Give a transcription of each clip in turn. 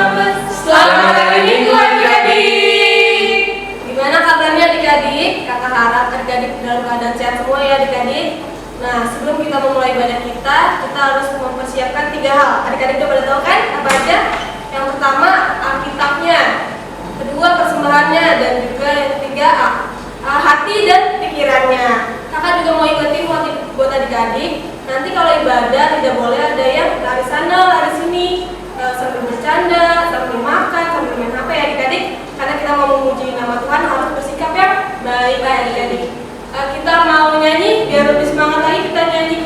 Selamat hari Minggu adik-adik. Gimana kabarnya adik-adik? Kakak harap adik-adik dalam keadaan sehat semua ya adik-adik. Nah, sebelum kita memulai ibadah kita harus mempersiapkan 3 hal. Adik-adik udah pada tahu kan apa aja? Yang pertama Alkitabnya, kedua persembahannya, dan juga yang ketiga hati dan pikirannya. Kakak juga mau ingetin buat adik-adik, nanti kalau ibadah tidak boleh ada yang lari sana lari sini, sambil bercanda, sambil makan, sambil main HP ya adik-adik. Karena kita mau memuji nama Tuhan harus bersikap yang baik ya adik-adik. Kita mau nyanyi, biar lebih semangat lagi kita nyanyi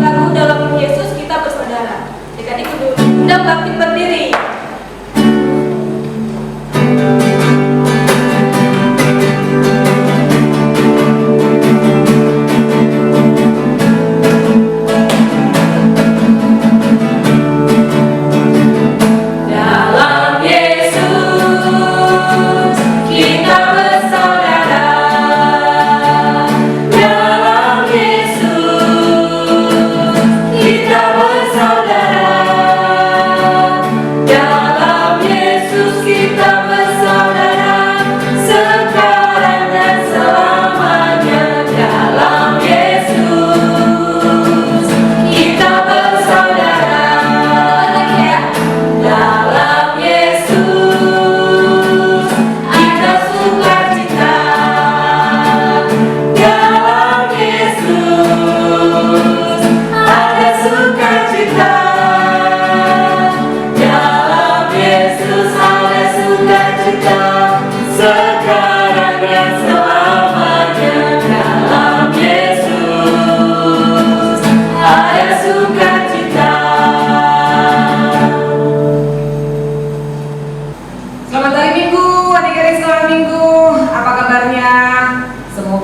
lagu Dalam Yesus Kita Bersaudara. Adik-adik udah bangkit berdiri.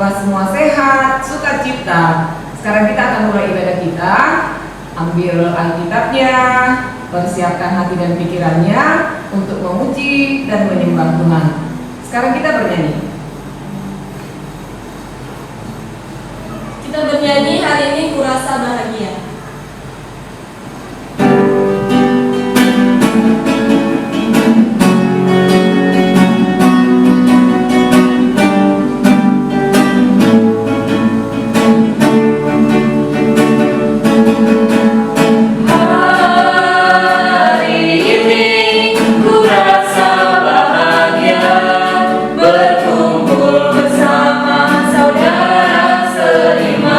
Semua sehat, sukacita. Sekarang kita akan mulai ibadah kita. Ambil Alkitabnya, persiapkan hati dan pikirannya untuk memuji dan menyembah Tuhan. Sekarang kita bernyanyi. Kita bernyanyi hari ini Kurasa Bahagia. Bersama saudara seiman.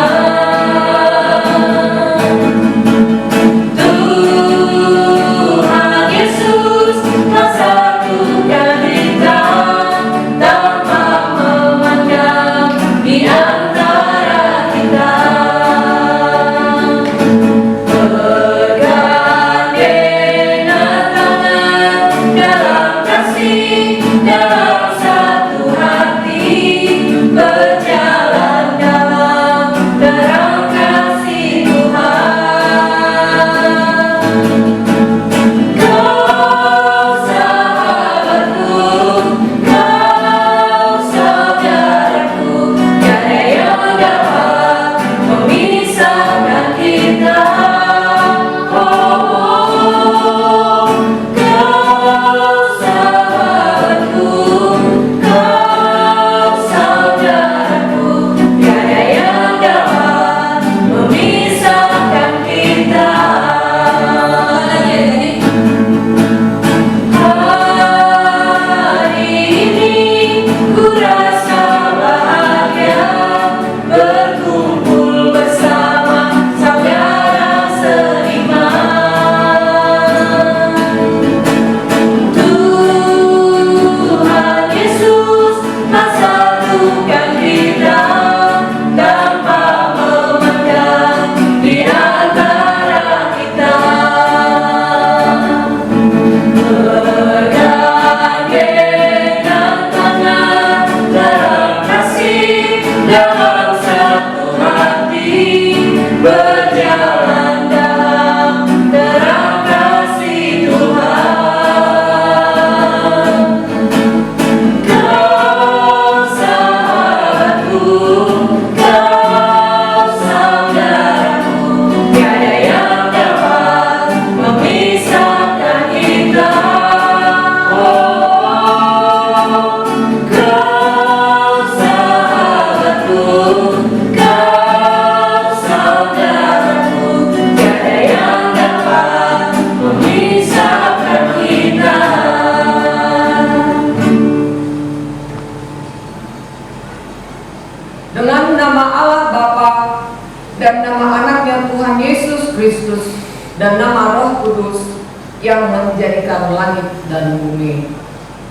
Kristus dan nama Roh Kudus yang menjadikan langit dan bumi.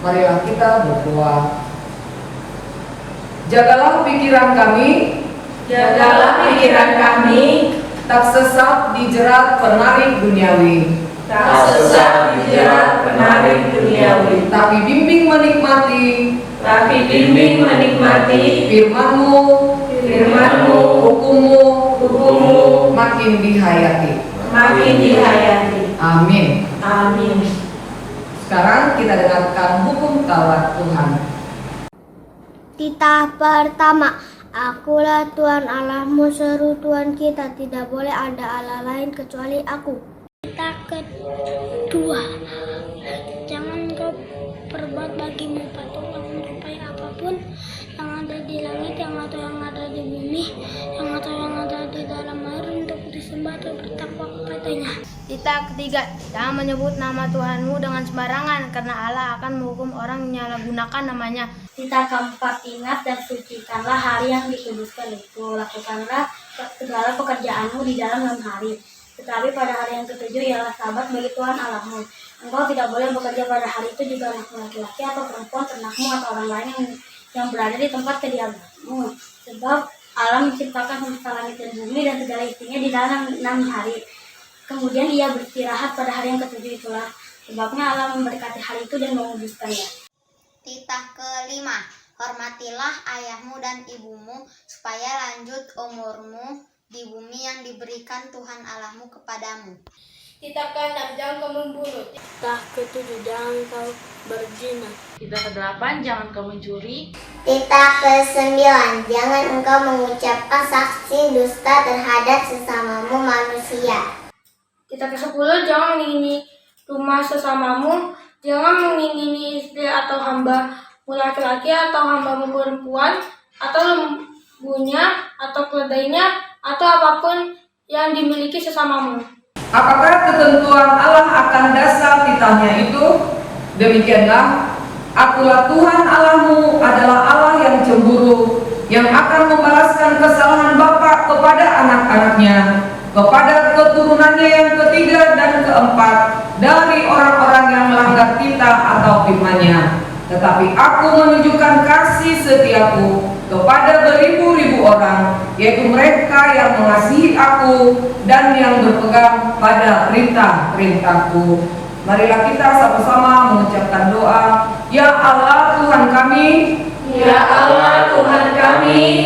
Marilah kita berdoa. Jagalah pikiran kami, tak sesat dijerat penarik duniawi, tapi bimbing menikmati firman-Mu, hukum-Mu makin dihayati. Amin. Sekarang kita dengarkan hukum Taurat Tuhan. Titah pertama, Akulah Tuhan Allahmu, seru Tuhan kita, tidak boleh ada Allah lain kecuali Aku. Titah kedua, jangan kau perbuat bagimu patung yang menyerupai apapun yang ada di langit, yang ada di bumi, yang ada di dalam air untuk disembah atau bertakwa kepadanya. Titah ketiga, jangan menyebut nama Tuhanmu dengan sembarangan, karena Allah akan menghukum orang yang menyalahgunakan namanya. Titah keempat, ingat dan sucikanlah hari yang dikuduskan itu. Lakukanlah segala pekerjaanmu di dalam 6 hari. Tetapi pada hari yang ketujuh ialah Sabat bagi Tuhan Allahmu. Engkau tidak boleh bekerja pada hari itu, juga anak laki-laki atau perempuan, ternakmu atau orang lain yang berada di tempat kediamanmu. Sebab Allah menciptakan semesta langit dan bumi dan segala isinya di dalam 6 hari. Kemudian ia beristirahat pada hari yang ketujuh itulah. Sebabnya Allah memberkati hari itu dan menguduskannya. Titah kelima, hormatilah ayahmu dan ibumu, supaya lanjut umurmu di bumi yang diberikan Tuhan Allahmu kepadamu. Titah ke-6, jangan kau membunuh. Titah ke-7, jangan kau berzina. Titah ke-8, jangan kau mencuri. Titah ke-9, jangan engkau mengucapkan saksi dusta terhadap sesamamu manusia. Titah ke-10, jangan mengingini rumah sesamamu, jangan mengingini istri atau hambamu laki-laki atau hambamu perempuan, atau lembunya, atau keledainya, atau apapun yang dimiliki sesamamu. Apakah ketentuan Allah akan dasar titahnya itu? Demikianlah, Akulah Tuhan Allahmu adalah Allah yang cemburu, yang akan membalaskan kesalahan bapa kepada anak-anaknya, kepada keturunannya yang ketiga dan keempat dari orang-orang yang melanggar titah atau firman-Nya. Tetapi Aku menunjukkan kasih setiaku kepada beribu-ribu orang, yaitu mereka yang mengasihi Aku dan yang berpegang pada perintah-perintahku. Marilah kita sama-sama mengucapkan doa. Ya Allah Tuhan kami,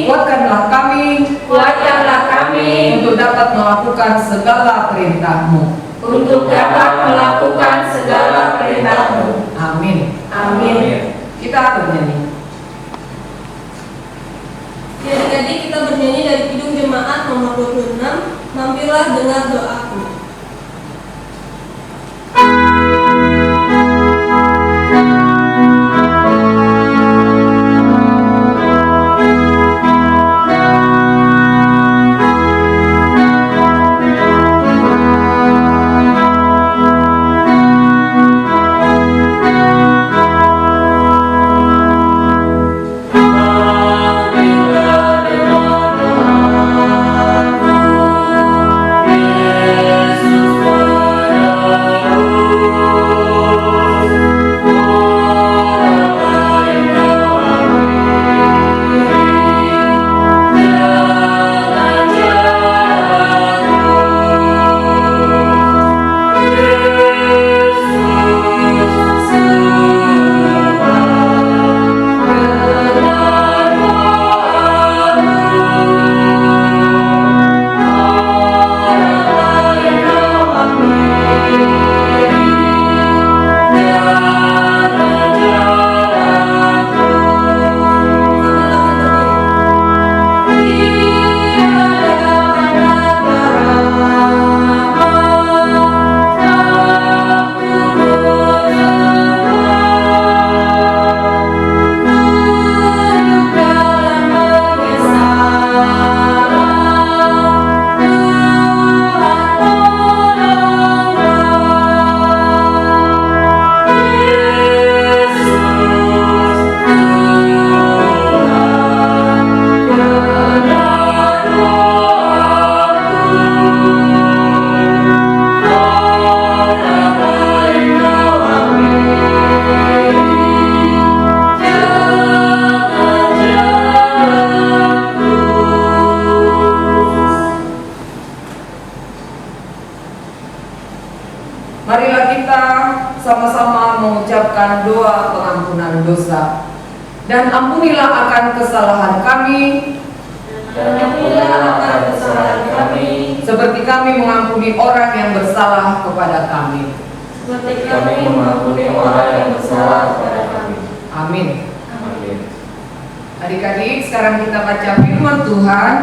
kuatkanlah kami untuk dapat melakukan segala perintah-Mu. Amin. Kita bernyanyi. Jadi kita bernyanyi dari Kidung Jemaat nomor 26, Mampirlah dengar doaku. Mampirlah dengar doaku, bersama-sama mengucapkan doa pengampunan dosa. Dan ampunilah akan kesalahan kami, seperti kami mengampuni orang yang bersalah kepada kami. Seperti kami mengampuni orang yang bersalah kepada kami. Amin. Adik-adik, sekarang kita baca firman Tuhan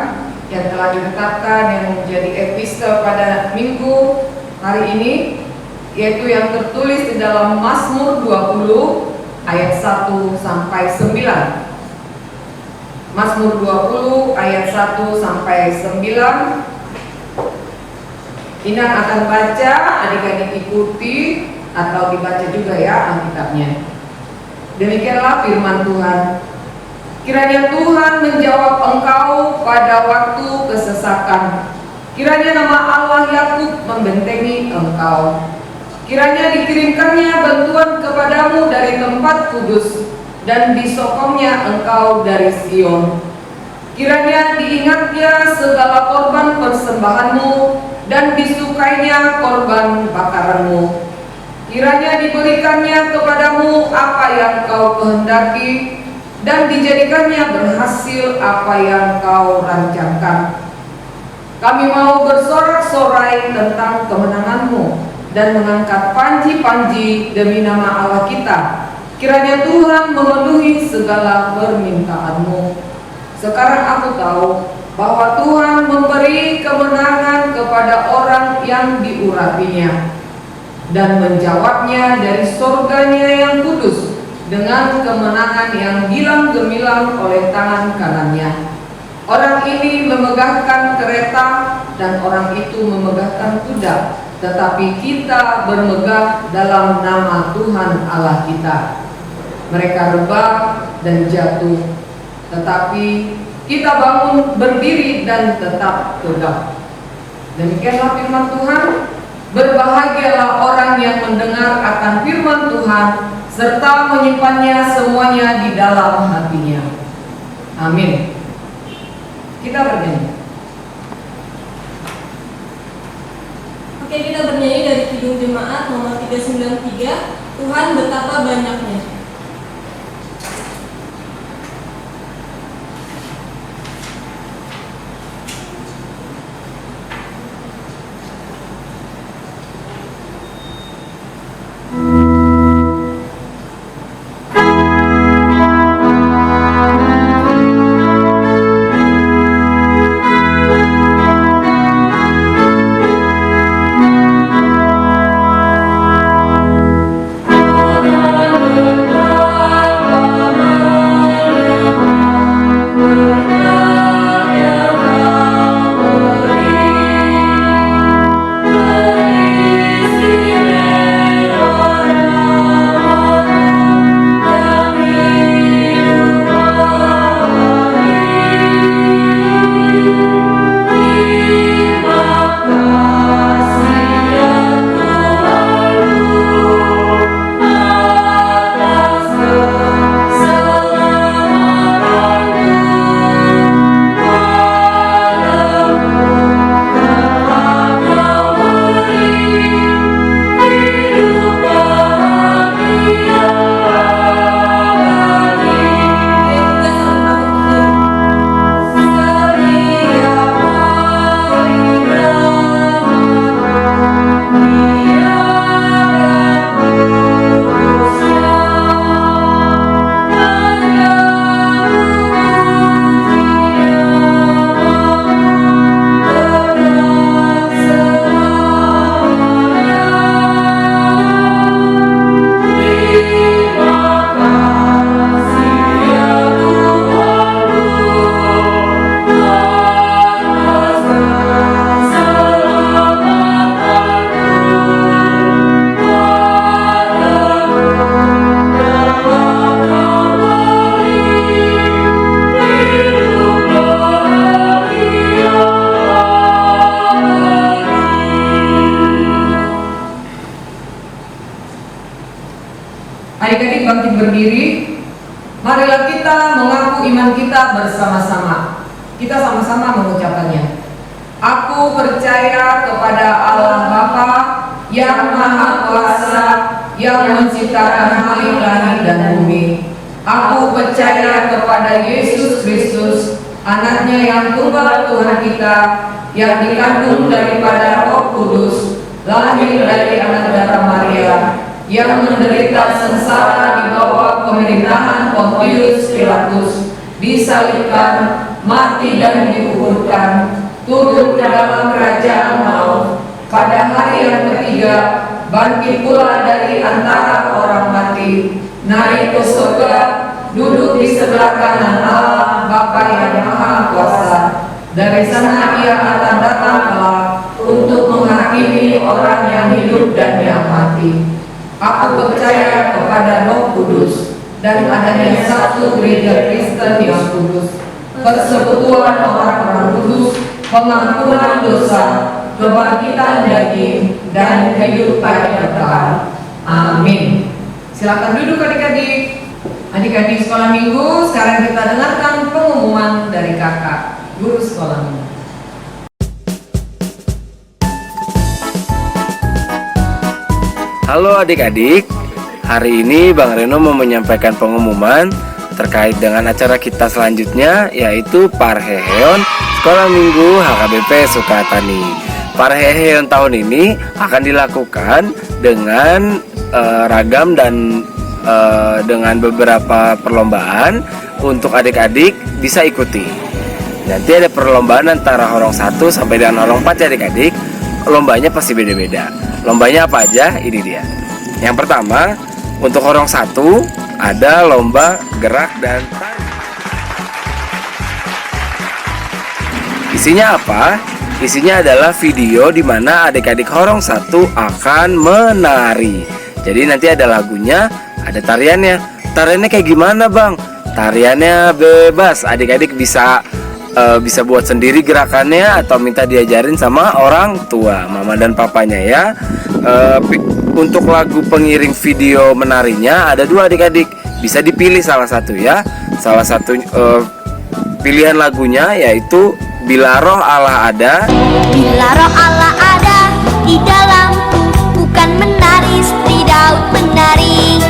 yang telah ditetapkan yang menjadi episode pada minggu hari ini, yaitu yang tertulis di dalam Mazmur 20 ayat 1 sampai 9. Mazmur 20 ayat 1 sampai 9. Inang akan baca, adik-adik ikuti atau dibaca juga ya Alkitabnya. Demikianlah firman Tuhan. Kiranya Tuhan menjawab engkau pada waktu kesesakan. Kiranya nama Allah Yakub membentengi engkau. Kiranya dikirimkannya bantuan kepadamu dari tempat kudus, dan disokongnya engkau dari Sion. Kiranya diingatnya segala korban persembahanmu, dan disukainya korban bakaranmu. Kiranya diberikannya kepadamu apa yang kau kehendaki, dan dijadikannya berhasil apa yang kau rancangkan. Kami mau bersorak-sorai tentang kemenanganmu, dan mengangkat panji-panji demi nama Allah kita. Kiranya Tuhan memenuhi segala permintaanmu. Sekarang aku tahu bahwa Tuhan memberi kemenangan kepada orang yang diurapinya, dan menjawabnya dari surganya yang kudus dengan kemenangan yang gilang gemilang oleh tangan kanannya. Orang ini memegahkan kereta dan orang itu memegahkan kuda, tetapi kita bermegah dalam nama Tuhan Allah kita. Mereka rebah dan jatuh, tetapi kita bangun berdiri dan tetap tegak. Demikianlah firman Tuhan. Berbahagialah orang yang mendengar akan firman Tuhan serta menyimpannya semuanya di dalam hatinya. Amin. Kita bernyanyi. Oke, kita bernyanyi dari Kidung Jemaat nomor 393, Tuhan betapa banyaknya. Adik-adik bangkit berdiri. Marilah kita mengaku iman kita bersama-sama. Kita sama-sama mengucapkannya. Aku percaya kepada Allah Bapa yang Maha Kuasa, yang menciptakan langit dan bumi. Aku percaya kepada Yesus Kristus, anaknya yang tunggal Tuhan kita, yang dikandung daripada Roh Kudus, lahir dari anak darah Maria, yang menderita sengsara di bawah pemerintahan Pontius Pilatus, disalibkan, mati dan dikuburkan, turun ke dalam kerajaan maut, pada hari yang ketiga bangkit pula dari antara orang mati, naik ke surga, duduk di sebelah kanan Allah Bapa yang Maha Kuasa. Dari sana Ia akan datang kelak untuk menghakimi orang yang hidup dan yang mati. Aku percaya kepada Roh Kudus dan adanya satu gereja Kristen yang kudus, persekutuan orang-orang kudus, pengampunan dosa, kebangkitan daging, dan kehidupan kekal. Amin. Silakan duduk adik-adik. Adik-adik sekolah minggu, sekarang kita dengarkan pengumuman dari kakak, guru sekolah minggu. Halo adik-adik, hari ini Bang Reno mau menyampaikan pengumuman terkait dengan acara kita selanjutnya, yaitu Parheheon Sekolah Minggu HKBP Sukatani. Parheheon tahun ini akan dilakukan dengan ragam dan dengan beberapa perlombaan untuk adik-adik bisa ikuti. Nanti ada perlombaan antara horong 1 sampai dengan horong 4 ya adik-adik. Lombanya pasti beda-beda. Lombanya apa aja? Ini dia. Yang pertama, untuk horong 1 ada lomba gerak dan tari. Isinya apa? Isinya adalah video di mana adik-adik horong 1 akan menari. Jadi nanti ada lagunya, ada tariannya. Tariannya kayak gimana bang? Tariannya bebas, adik-adik bisa buat sendiri gerakannya atau minta diajarin sama orang tua, mama dan papanya ya. Untuk lagu pengiring video menarinya ada 2 adik-adik, bisa dipilih salah satu ya. Salah satu pilihan lagunya yaitu Bila Roh Allah Ada. Bila roh Allah ada di dalamku, bukan menari seperti Daud menari.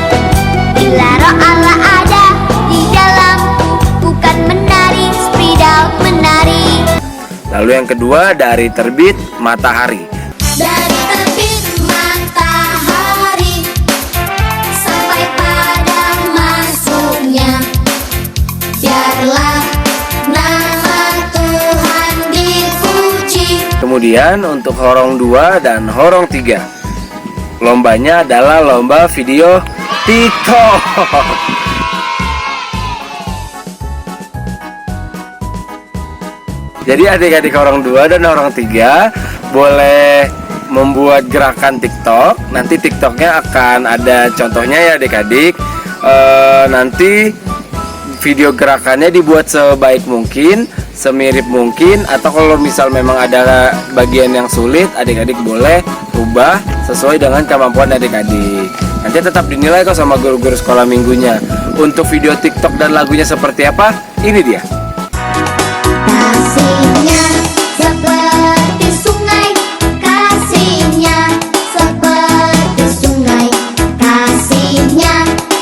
Bila roh Allah ada di dalamku, bukan menari seperti Daud menari. Lalu yang kedua dari Terbit Matahari. Dari terbit matahari sampai pada masuknya, biarlah nama Tuhan dipuji. Kemudian untuk horong 2 dan horong 3, lombanya adalah lomba video TikTok. Jadi adik-adik horong 2 dan horong 3 boleh membuat gerakan TikTok. Nanti TikToknya akan ada contohnya ya adik-adik. Nanti video gerakannya dibuat sebaik mungkin, semirip mungkin, atau kalau misal memang ada bagian yang sulit, adik-adik boleh ubah sesuai dengan kemampuan adik-adik. Nanti tetap dinilai kok sama guru-guru sekolah minggunya. Untuk video TikTok dan lagunya seperti apa? Ini dia. Kasihnya seperti sungai, kasihnya seperti sungai, kasihnya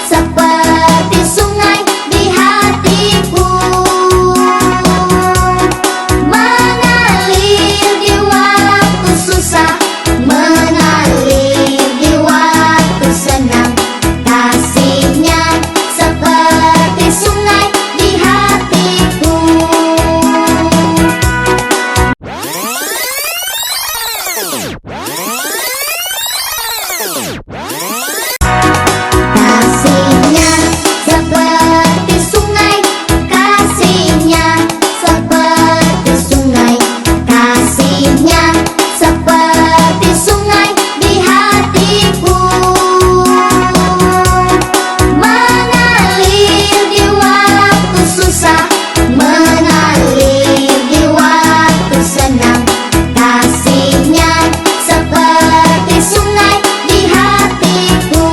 seperti sungai di hatiku, mengalir di waktu susah, mengalir di waktu senang. Kasihnya seperti sungai di hatiku. Kasihnya seperti sungai, kasihnya seperti sungai, kasihnya seperti sungai di hatiku, mengalir di waktu susah, mengalir di waktu senang. Kasihnya seperti sungai di hatiku.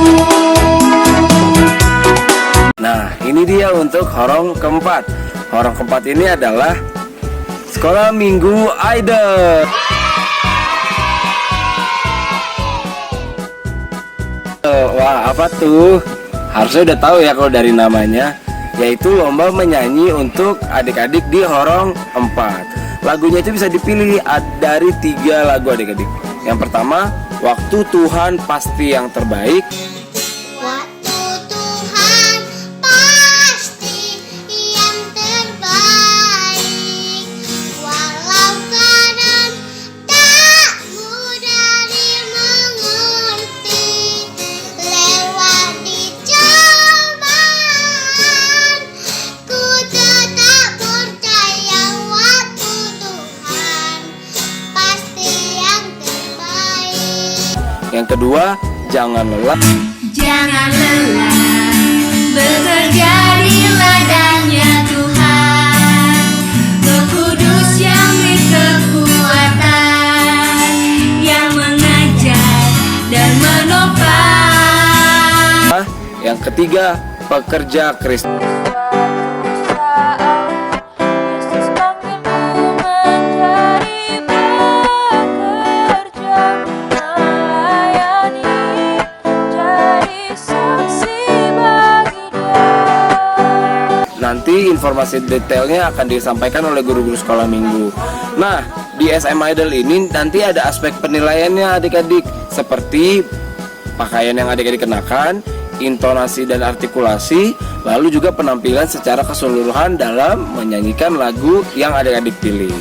Nah, ini dia untuk horong keempat. Horong keempat ini adalah Sekolah Minggu Idol. Wah, apa tuh? Harusnya udah tahu ya kalau dari namanya, yaitu lomba menyanyi untuk adik-adik di Horong 4. Lagunya itu bisa dipilih dari 3 lagu adik-adik. Yang pertama, Waktu Tuhan Pasti Yang Terbaik. Waktu Tuhan pasti yang terbaik, walau kadang tak mudah dimengerti, lewati cobaan ku tetap percaya waktu Tuhan pasti yang terbaik. Yang kedua, Jangan Lelah. Jangan lelah bekerja di ladangnya Tuhan, Roh Kudus yang beri kekuatan, yang mengajar dan menopang. Yang ketiga, Pekerja Kristus. Nanti informasi detailnya akan disampaikan oleh guru-guru sekolah minggu. Nah, di SM Idol ini nanti ada aspek penilaiannya adik-adik, seperti pakaian yang adik-adik kenakan, intonasi dan artikulasi, lalu juga penampilan secara keseluruhan dalam menyanyikan lagu yang adik-adik pilih.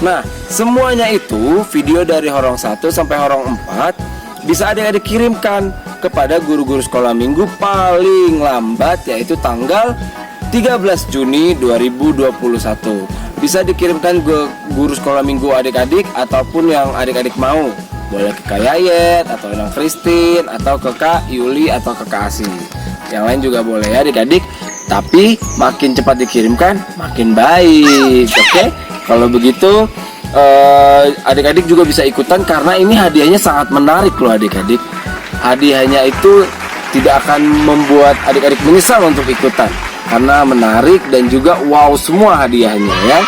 Nah, semuanya itu video dari Horong 1 sampai Horong 4 bisa adik-adik kirimkan kepada guru-guru sekolah minggu paling lambat, yaitu tanggal 13 Juni 2021. Bisa dikirimkan ke guru sekolah minggu adik-adik ataupun yang adik-adik mau. Boleh ke Kak Yayet atau Nang Christine atau ke Kak Yuli atau ke Kak Asi. Yang lain juga boleh ya adik-adik. Tapi makin cepat dikirimkan makin baik. Oke? Kalau begitu adik-adik juga bisa ikutan karena ini hadiahnya sangat menarik loh adik-adik. Hadiahnya itu tidak akan membuat adik-adik menyesal untuk ikutan, karena menarik dan juga wow semua hadiahnya ya.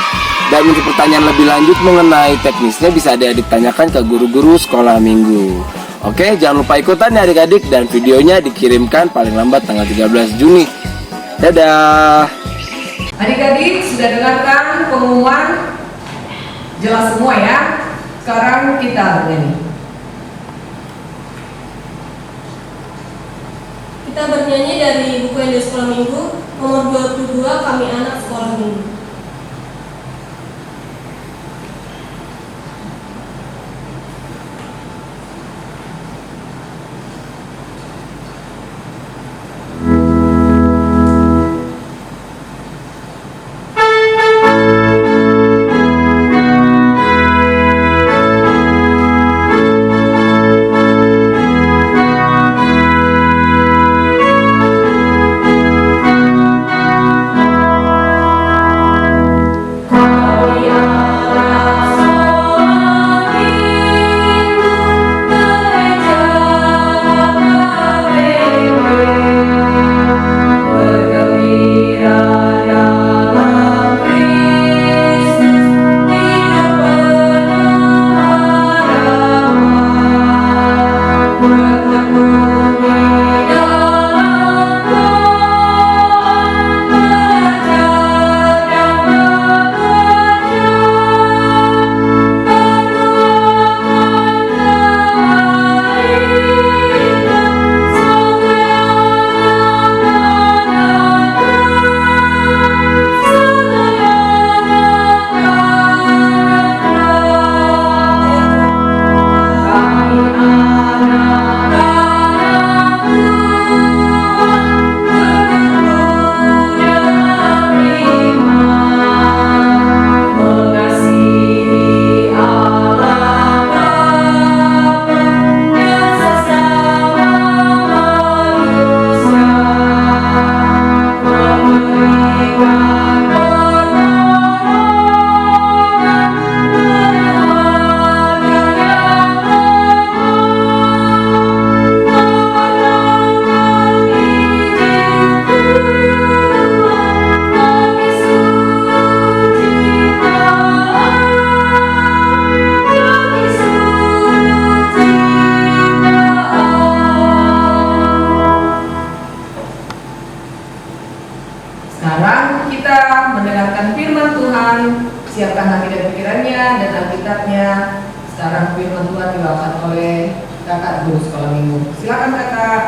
Dan untuk pertanyaan lebih lanjut mengenai teknisnya bisa adik-adik tanyakan ke guru-guru sekolah minggu. Oke, jangan lupa ikutan ya adik-adik, dan videonya dikirimkan paling lambat tanggal 13 Juni. Dadah. Adik-adik sudah dengarkan pengumuman? Jelas semua ya? Sekarang kita bernyanyi. Kita bernyanyi dari buku yang di sekolah minggu nomor 22, Kami Anak Sekolah Minggu. kita mendengarkan firman Tuhan. Siapkan hati dan pikirannya dan Alkitabnya. Sekarang firman Tuhan dibawakan oleh kakak guru sekolah minggu. Silakan kakak.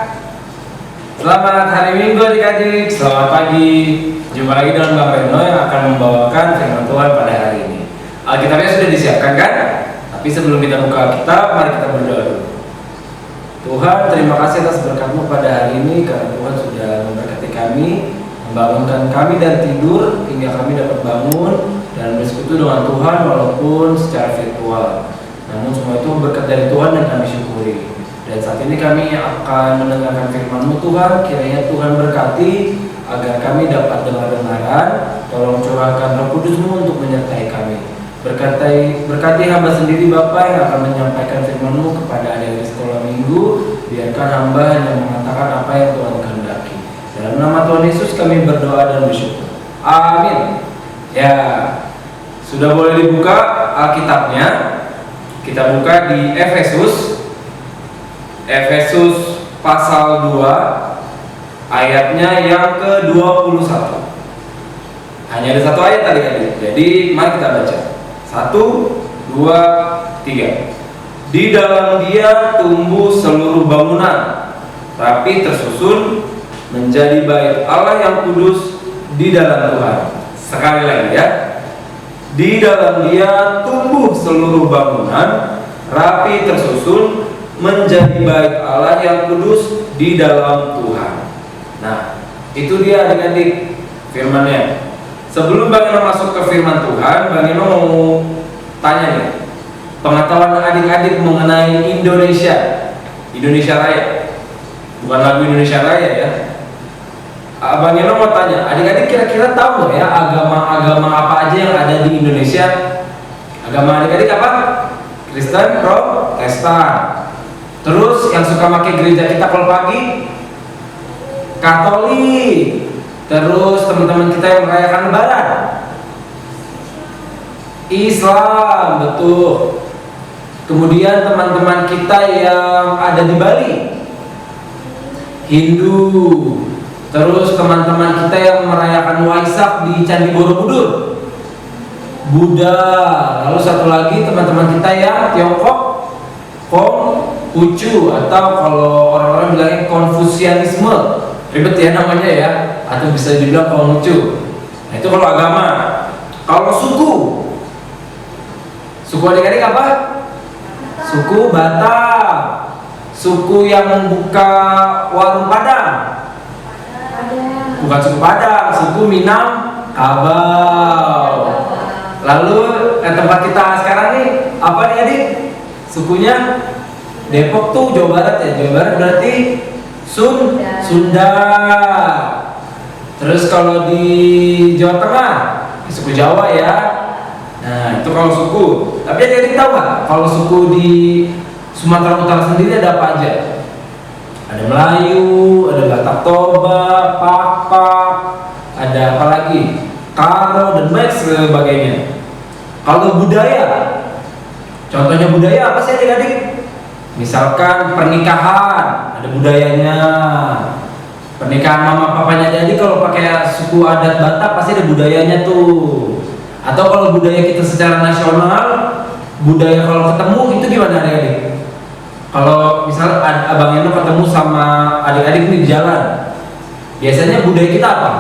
Selamat hari Minggu adik-adik, selamat pagi. Jumpa lagi dengan Bang Reno yang akan membawakan firman Tuhan pada hari ini. Alkitabnya sudah disiapkan kan? Tapi sebelum kita buka Alkitab, mari kita berdoa dulu. Tuhan, terima kasih atas berkat-Mu pada hari ini, karena Tuhan sudah memberkati kami, membangunkan kami dari tidur hingga kami dapat bangun dan bersekutu dengan Tuhan walaupun secara virtual. Namun semua itu berkat dari Tuhan dan kami syukuri. Dan saat ini kami akan mendengarkan firman-Mu Tuhan. Kiranya Tuhan berkati agar kami dapat dengar-dengaran. Tolong curahkan Roh Kudus-Mu untuk menyertai kami. Berkati hamba sendiri Bapa yang akan menyampaikan firman-Mu kepada adik-adik sekolah minggu. Biarkan hamba hanya mengatakan apa yang Tuhan kehendaki. Dalam nama Tuhan Yesus kami berdoa dan bersyukur. Amin. Ya, sudah boleh dibuka Alkitabnya. Kita buka di Efesus pasal 2 ayatnya yang ke-21. Hanya ada satu ayat tadi. Jadi mari kita baca. 1, 2, 3. Di dalam Dia tumbuh seluruh bangunan, rapi tersusun menjadi bait Allah yang kudus di dalam Tuhan. Sekali lagi ya. Di dalam Dia tumbuh seluruh bangunan, rapi tersusun menjadi bait Allah yang kudus di dalam Tuhan. Nah, itu dia adik-adik firman-Nya. Sebelum Bang Eno masuk ke firman Tuhan, Bang Eno mau tanya nih, pengetahuan adik-adik mengenai Indonesia Raya. Bukan lagu Indonesia Raya ya. Bang Eno mau tanya, adik-adik kira-kira tahu nggak ya agama-agama apa aja yang ada di Indonesia? Agama adik-adik apa? Kristen, Protestan. Terus yang suka pakai gereja kita kalau pagi, Katolik. Terus teman-teman kita yang merayakan Lebaran, Islam, betul. Kemudian teman-teman kita yang ada di Bali, Hindu. Terus teman-teman kita yang merayakan Waisak di Candi Borobudur, Buddha. Lalu satu lagi teman-teman kita yang Tiongkok, Konghucu, atau kalau orang-orang bilangnya Konfusianisme. Ribet ya namanya ya, atau bisa dibilang Konghucu. Nah, itu kalau agama. Kalau suku adik-adik apa? Suku Batak. Suku yang membuka warung Padang. Bukan suku Padang, suku Minangkabau. Lalu tempat kita sekarang nih apa nih adik? Sukunya Depok tuh Jawa Barat ya. Jawa Barat berarti Sunda. Terus kalau di Jawa Tengah suku Jawa ya. Nah itu kalau suku. Tapi adik-adik tahu nggak? Kalau suku di Sumatera Utara sendiri ada apa aja? Ada Melayu, ada Batak Toba, Papak, ada apa lagi? Karo dan banyak sebagainya. Kalau budaya, contohnya budaya apa sih adik-adik? Misalkan pernikahan, ada budayanya. Pernikahan mama papanya jadi kalau pakai suku adat Batak pasti ada budayanya tuh. Atau kalau budaya kita secara nasional, budaya kalau ketemu itu gimana adik-adik? Kalau misalnya Abang Eno ketemu sama adik-adik ini di jalan, biasanya budaya kita apa?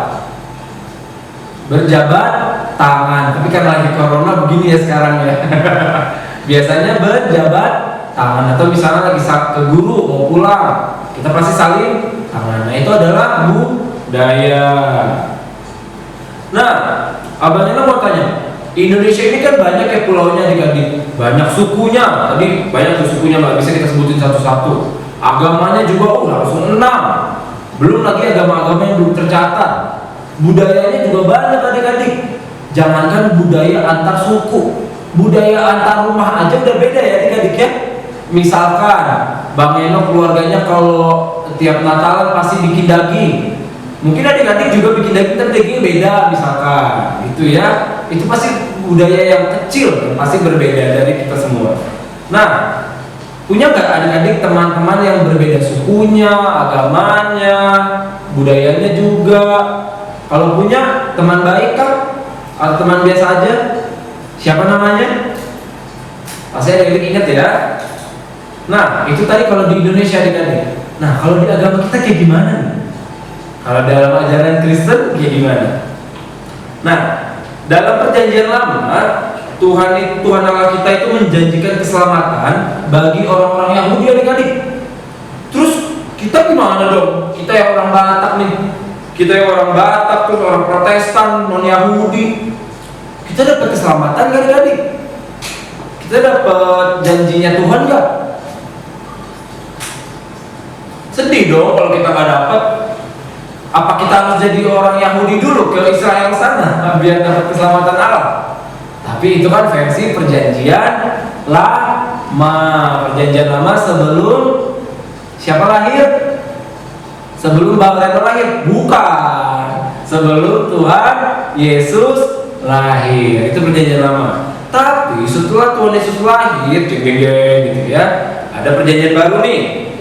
Berjabat tangan. Tapi karena lagi corona begini ya sekarang ya. Biasanya berjabat tangan. Atau misalnya lagi ke guru mau pulang, kita pasti saling tangan. Nah itu adalah budaya. Nah, Abang Eno mau tanya, Indonesia ini kan banyak ya pulaunya adik-adik, banyak sukunya. Tadi banyak tuh sukunya, nggak bisa kita sebutin satu-satu. Agamanya juga langsung 6. Belum lagi agama-agama yang belum tercatat. Budayanya juga banyak adik-adik. Jangankan budaya antar suku, budaya antar rumah aja udah beda ya adik-adik ya. Misalkan Bang Eno keluarganya kalau tiap Natalan pasti bikin daging. Mungkin adik-adik juga bikin daging, tapi dagingnya beda misalkan, gitu ya. Itu pasti budaya yang kecil, pasti berbeda dari kita semua. Nah, punya nggak adik-adik teman-teman yang berbeda sukunya, agamanya, budayanya juga? Kalau punya teman baik kah? Atau teman biasa aja? Siapa namanya? Pasti ada yang ingat ya. Nah, itu tadi kalau di Indonesia adik-adik. Nah, kalau di agama kita kayak gimana nih? Kalau dalam ajaran Kristen kayak gimana? Nah, dalam perjanjian lama, Tuhan Allah kita itu menjanjikan keselamatan bagi orang-orang Yahudi adik-adik. Terus kita gimana dong? Kita yang orang Batak nih. Kita yang orang Batak, terus orang Protestan, non-Yahudi. Kita dapat keselamatan gak adik-adik? Kita dapat janjinya Tuhan gak? Sedih dong kalau kita gak dapat. Apa kita harus jadi orang Yahudi dulu ke Israel sana biar dapat keselamatan Allah? Tapi itu kan versi perjanjian lama. Perjanjian lama sebelum siapa lahir? Sebelum Bang Reno lahir? Bukan. Sebelum Tuhan Yesus lahir. Itu perjanjian lama. Tapi setelah Tuhan Yesus lahir, gitu ya, ada perjanjian baru nih.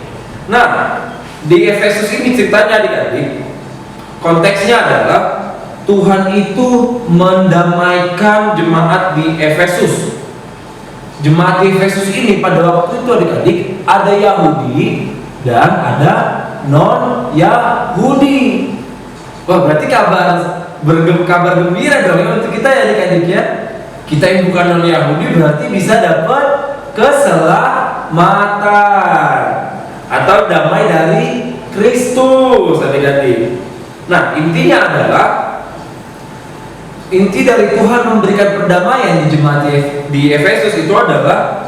Nah, di Efesus ini ceritanya adik-adik, konteksnya adalah Tuhan itu mendamaikan jemaat di Efesus. Jemaat di Efesus ini pada waktu itu adik-adik ada Yahudi dan ada non-Yahudi. Wah, berarti kabar gembira dong ya untuk kita ya adik-adik ya. Kita yang bukan non-Yahudi berarti bisa dapat keselamatan atau damai dari Kristus adik-adik. Nah, intinya adalah inti dari Tuhan memberikan perdamaian di jemaat di Efesus itu adalah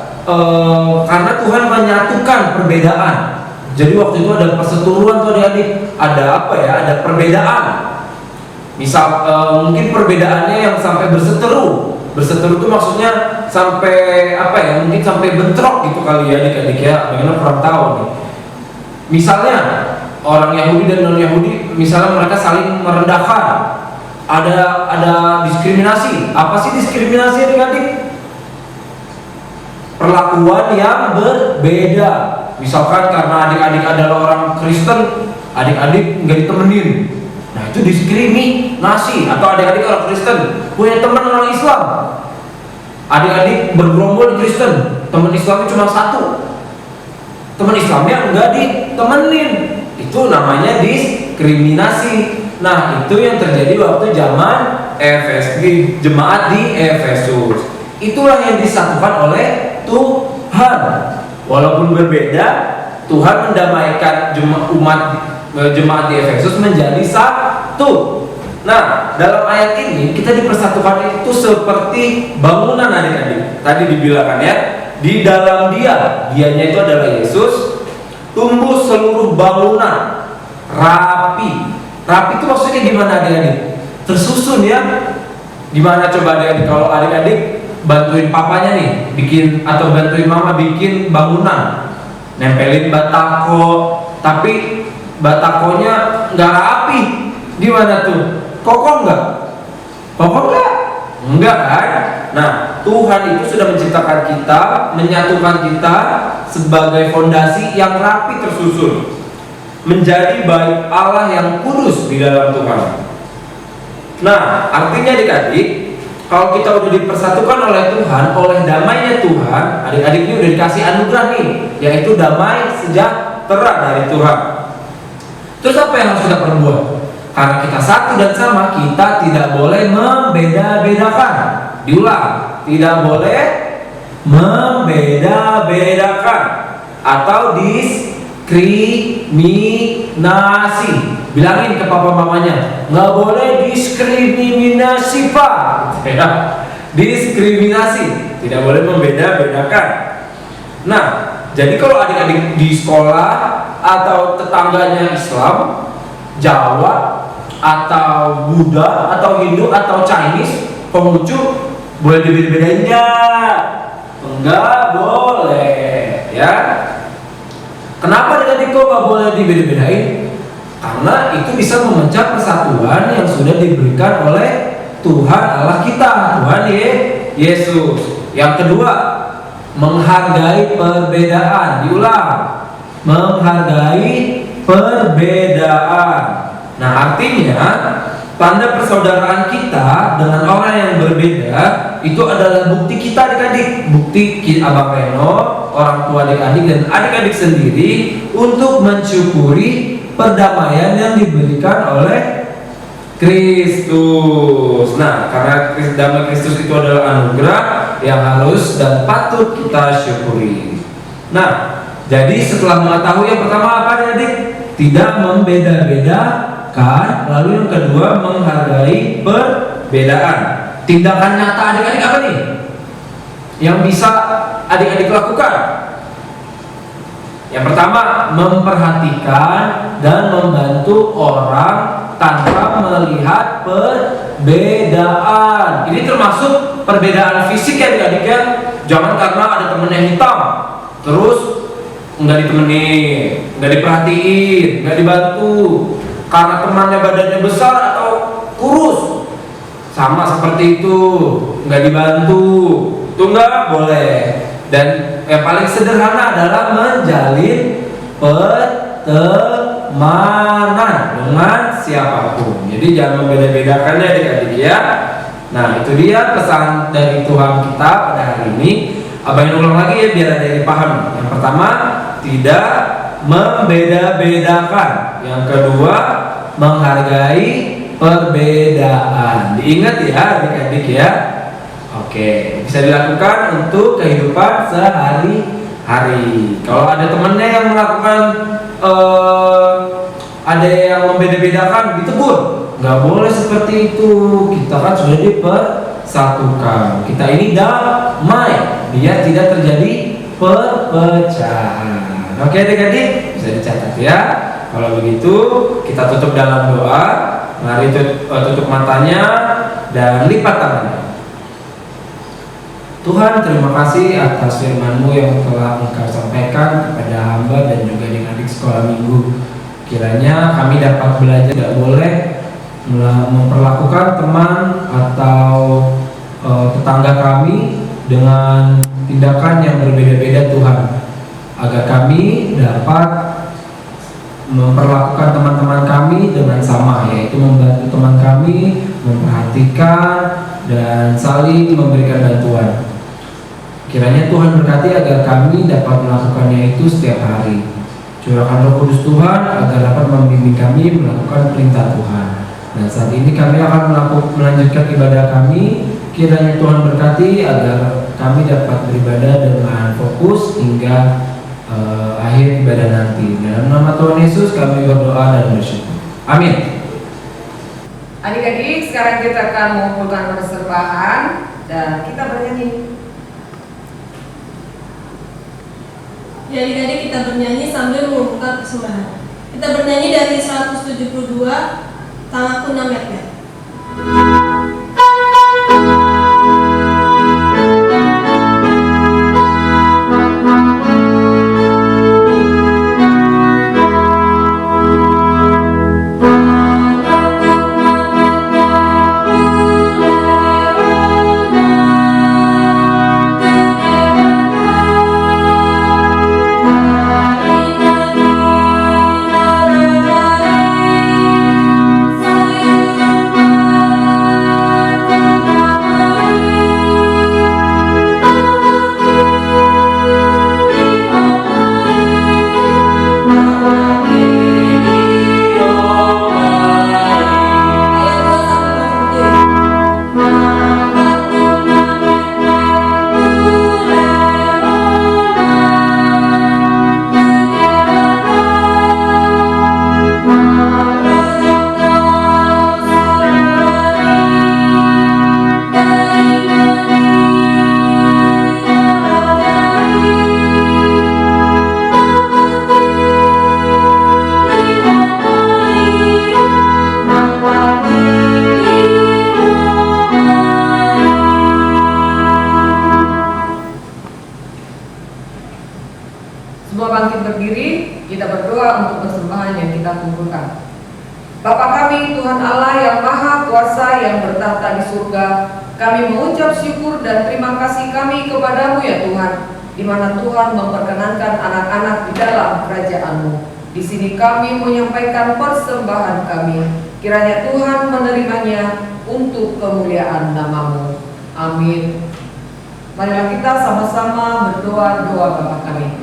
karena Tuhan menyatukan perbedaan. Jadi waktu itu ada perseteruan tuh adik-adik, ada apa ya? Ada perbedaan. Misal mungkin perbedaannya yang sampai berseteru. Berseteru itu maksudnya sampai apa ya? Mungkin sampai bentrok gitu kali ya adik-adik ya. Bagaimana kurang tahu nih. Misalnya orang Yahudi dan non Yahudi, misalnya mereka saling merendahkan. Ada diskriminasi. Apa sih diskriminasi adik-adik? Perlakuan yang berbeda. Misalkan karena adik-adik adalah orang Kristen, adik-adik nggak ditemenin. Nah, itu diskriminasi. Atau adik-adik orang Kristen punya teman orang Islam, adik-adik bergerombol di Kristen, teman Islamnya cuma satu, teman Islamnya nggak ditemenin. Itu namanya diskriminasi. Nah, itu yang terjadi waktu zaman jemaat di Efesus. Itulah yang disatukan oleh Tuhan. Walaupun berbeda, Tuhan mendamaikan jemaat di Efesus menjadi satu. Nah, dalam ayat ini kita dipersatukan itu seperti bangunan adik-adik. Tadi dibilangkan ya, di dalam dianya itu adalah Yesus, tumbuh seluruh bangunan rapi. Rapi itu maksudnya gimana adik-adik? Tersusun ya. Gimana coba adik-adik kalau adik-adik bantuin papanya nih bikin atau bantuin mama bikin bangunan, nempelin batako, tapi batakonya nggak rapi, gimana tuh? Kokoh nggak? Kokoh nggak? Enggak kan? Nah, Tuhan itu sudah menciptakan kita, menyatukan kita sebagai fondasi yang rapi tersusun, menjadi bait Allah yang kudus di dalam Tuhan. Nah, artinya adik-adik, kalau kita udah dipersatukan oleh Tuhan, oleh damainya Tuhan, adik-adik ini udah dikasih anugerah nih, yaitu damai sejahtera dari Tuhan. Terus apa yang harus kita perbuat? Karena kita satu dan sama, kita tidak boleh membeda-bedakan. Diulang, tidak boleh membeda-bedakan atau diskriminasi. Bilangin ke papa mamanya, nggak boleh diskriminasi pak. Diskriminasi, tidak boleh membeda-bedakan. Nah, jadi kalau adik-adik di sekolah atau tetangganya Islam, Jawa, atau Buddha, atau Hindu, atau Chinese, Konghucu, boleh dibeda-bedain nggak? Enggak boleh, ya. Kenapa adik-adik kok nggak boleh dibeda-bedain? Karena itu bisa memecah persatuan yang sudah diberikan oleh Tuhan Allah kita, Tuhan Yesus. Yang kedua, menghargai perbedaan. Diulang, menghargai perbedaan. Nah, artinya tanda persaudaraan kita dengan orang yang berbeda itu adalah bukti kita adik-adik, bukti Abang Reno, orang tua adik-adik dan adik-adik sendiri untuk mensyukuri perdamaian yang diberikan oleh Kristus. Nah, karena damai Kristus itu adalah anugerah yang harus dan patut kita syukuri. Nah, jadi setelah mengetahui yang pertama apa adik-adik? Tidak membeda-bedakan. Lalu yang kedua menghargai perbedaan. Tindakan nyata adik-adik apa nih? Yang bisa adik-adik lakukan? Yang pertama, memperhatikan dan membantu orang tanpa melihat perbedaan. Ini termasuk perbedaan fisik ya adik-adik ya. Jangan karena ada temennya hitam terus nggak ditemenin, nggak diperhatiin, nggak dibantu. Karena temannya badannya besar atau kurus, sama seperti itu, nggak dibantu, itu nggak boleh. Dan yang paling sederhana adalah menjalin pertemanan dengan siapapun. Jadi jangan membeda-bedakannya adik-adik ya. Nah, itu dia pesan dari Tuhan kita pada hari ini. Abang yang ulang lagi ya biar ada yang paham. Yang pertama, tidak membeda-bedakan. Yang kedua, menghargai perbedaan. Diingat ya adik-adik ya. Oke, bisa dilakukan untuk kehidupan sehari-hari. Kalau ada temennya yang melakukan ada yang membeda-bedakan, ditegur. Nggak boleh seperti itu. Kita kan sudah dipersatukan. Kita ini damai, biar tidak terjadi perpecahan. Oke adik-adik, bisa dicatat ya. Kalau begitu, kita tutup dalam doa. Mari tutup matanya dan lipat tangannya. Tuhan, terima kasih atas firman-Mu yang telah Engkau sampaikan kepada hamba dan juga adik-adik sekolah minggu. Kiranya kami dapat belajar, tidak boleh memperlakukan teman atau tetangga kami dengan tindakan yang berbeda-beda Tuhan, agar kami dapat memperlakukan teman-teman kami dengan sama, yaitu membantu teman kami, memperhatikan dan saling memberikan bantuan. Kiranya Tuhan berkati agar kami dapat melakukannya itu setiap hari. Curahkan Roh Kudus Tuhan agar dapat membimbing kami melakukan perintah Tuhan. Dan saat ini kami akan melanjutkan ibadah kami. Kiranya Tuhan berkati agar kami dapat beribadah dengan fokus hingga akhir ibadah nanti. Dalam nama Tuhan Yesus kami berdoa dan bersyukur. Amin. Adik-adik, sekarang kita akan mengumpulkan persembahan dan kita bernyanyi. Ya adik-adik, kita bernyanyi sambil mengumpulkan persembahan. Kita bernyanyi dari 172 Tanganku Nametnya. Semua bangkit berdiri, kita berdoa untuk persembahan yang kita kumpulkan. Bapa kami, Tuhan Allah yang Maha Kuasa yang bertahta di surga, kami mengucap syukur dan terima kasih kami kepadamu ya Tuhan, di mana Tuhan memperkenankan anak-anak di dalam kerajaan-Mu. Di sini kami menyampaikan persembahan kami. Kiranya Tuhan menerimanya untuk kemuliaan nama-Mu. Amin. Marilah kita sama-sama berdoa doa Bapa kami.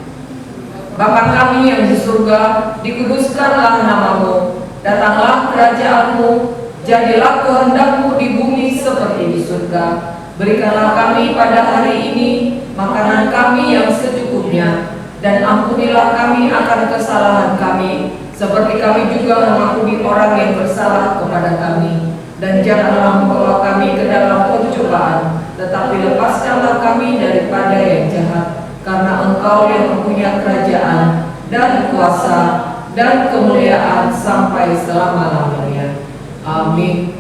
Bapa kami yang di surga, dikuduskanlah nama-Mu. Datanglah kerajaan-Mu, jadilah kehendak-Mu di bumi seperti di surga. Berikanlah kami pada hari ini makanan kami yang secukupnya, dan ampunilah kami akan kesalahan kami, seperti kami juga mengampuni orang yang bersalah kepada kami. Dan janganlah membawa kami ke dalam pencobaan, tetapi lepaskanlah kami daripada yang jahat, karena Engkau yang mempunyai kerajaan dan kuasa dan kemuliaan sampai selama-lamanya. Amin.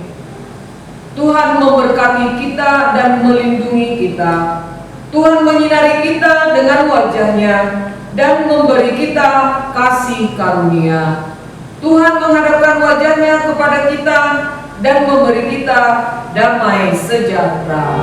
Tuhan memberkati kita dan melindungi kita. Tuhan menyinari kita dengan wajah-Nya dan memberi kita kasih karunia. Tuhan menghadapkan wajah-Nya kepada kita dan memberi kita damai sejahtera.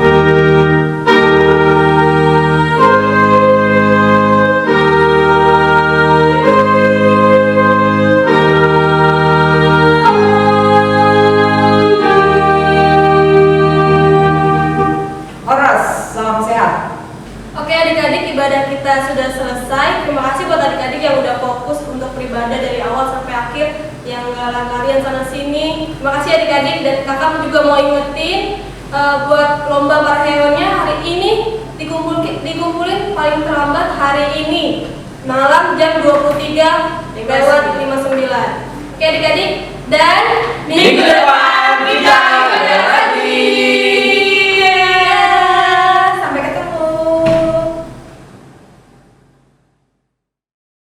Oke adik-adik, ibadah kita sudah selesai. Terima kasih buat adik-adik yang udah fokus untuk beribadah dari awal sampai akhir, yang gak lari-larian sana sini. Terima kasih adik-adik, dan kakak juga mau ingetin buat lomba parheonnya hari ini dikumpulin paling terlambat hari ini malam jam 23:59. Oke adik-adik, dan